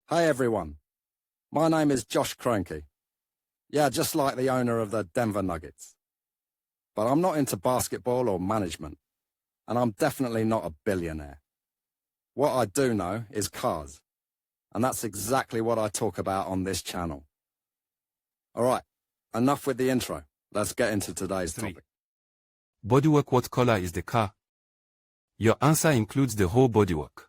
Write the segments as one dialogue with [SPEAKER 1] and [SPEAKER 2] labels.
[SPEAKER 1] Hey everyone, my name is Josh Kroenke. Yeah, just like the owner of the Denver Nuggets. But I'm not into basketball or management, and I'm definitely not a billionaire. What I do know is cars, and that's exactly what I talk about on this channel. All right, enough with the intro. Let's get into today's topic.
[SPEAKER 2] Bodywork. What color is the car? Your answer includes the whole bodywork.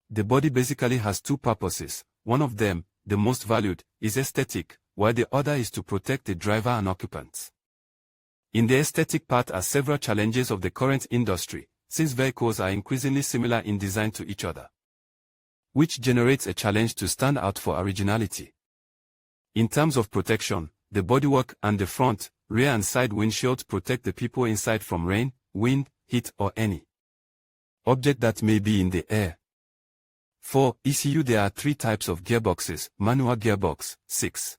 [SPEAKER 2] The body basically has two purposes. One of them, the most valued, is aesthetic, while the other is to protect the driver and occupants. In the aesthetic part are several challenges of the current industry, since vehicles are increasingly similar in design to each other, which generates a challenge to stand out for originality. In terms of protection, the bodywork and the front, rear and side windshields protect the people inside from rain, wind, heat or any object that may be in the air. For ECU there are three types of gearboxes: manual gearbox, 6.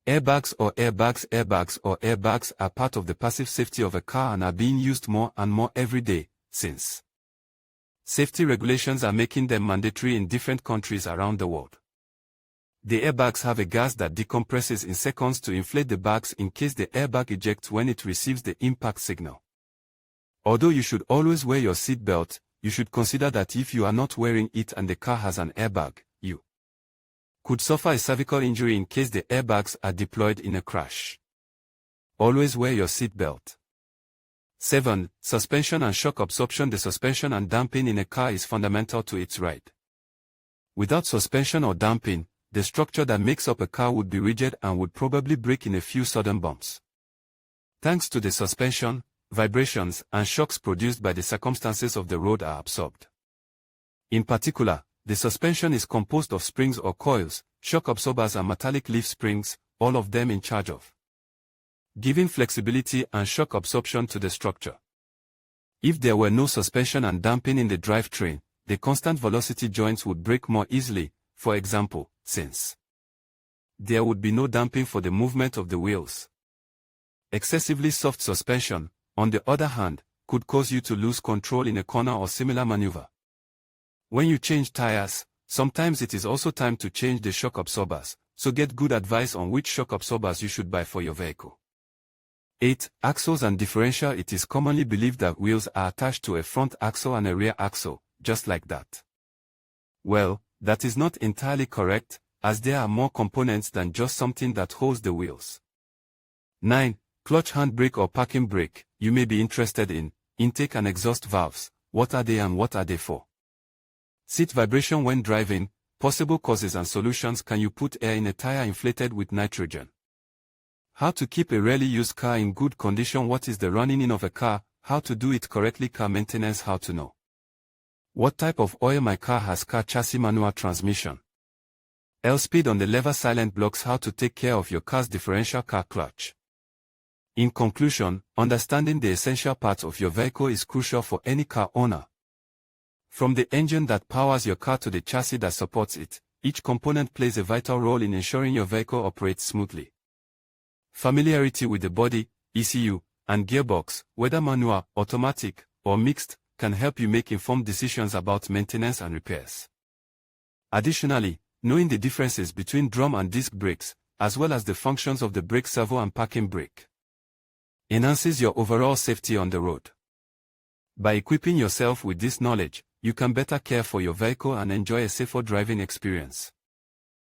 [SPEAKER 2] Airbags or airbags. Airbags or airbags are part of the passive safety of a car and are being used more and more every day, since safety regulations are making them mandatory in different countries around the world. The airbags have a gas that decompresses in seconds to inflate the bags in case the airbag ejects when it receives the impact signal. Although you should always wear your seat belt, you should consider that if you are not wearing it and the car has an airbag, you could suffer a cervical injury in case the airbags are deployed in a crash. Always wear your seat belt. 7. Suspension and shock absorption. The suspension and damping in a car is fundamental to its ride. Without suspension or damping, the structure that makes up a car would be rigid and would probably break in a few sudden bumps. Thanks to the suspension, vibrations and shocks produced by the circumstances of the road are absorbed. In particular, the suspension is composed of springs or coils, shock absorbers and metallic leaf springs, all of them in charge of giving flexibility and shock absorption to the structure. If there were no suspension and damping in the drivetrain, the constant velocity joints would break more easily, for example, since there would be no damping for the movement of the wheels. Excessively soft suspension, on the other hand, could cause you to lose control in a corner or similar maneuver. When you change tires, sometimes it is also time to change the shock absorbers, so get good advice on which shock absorbers you should buy for your vehicle. 8. Axles and differential. It is commonly believed that wheels are attached to a front axle and a rear axle, just like that. Well, that is not entirely correct, as there are more components than just something that holds the wheels. 9. Clutch handbrake or parking brake. You may be interested in intake and exhaust valves. What are they and what are they for? Seat vibration when driving, possible causes and solutions. Can you put air in a tire inflated with nitrogen? How to keep a rarely used car in good condition. What is the running in of a car? How to do it correctly. Car maintenance. How to know what type of oil my car has. Car chassis manual transmission. L-speed on the lever. Silent blocks. How to take care of your car's differential. Car clutch. In conclusion, understanding the essential parts of your vehicle is crucial for any car owner. From the engine that powers your car to the chassis that supports it, each component plays a vital role in ensuring your vehicle operates smoothly. Familiarity with the body, ECU, and gearbox, whether manual, automatic, or mixed, can help you make informed decisions about maintenance and repairs. Additionally, knowing the differences between drum and disc brakes, as well as the functions of the brake servo and parking brake, enhances your overall safety on the road. By equipping yourself with this knowledge, you can better care for your vehicle and enjoy a safer driving experience.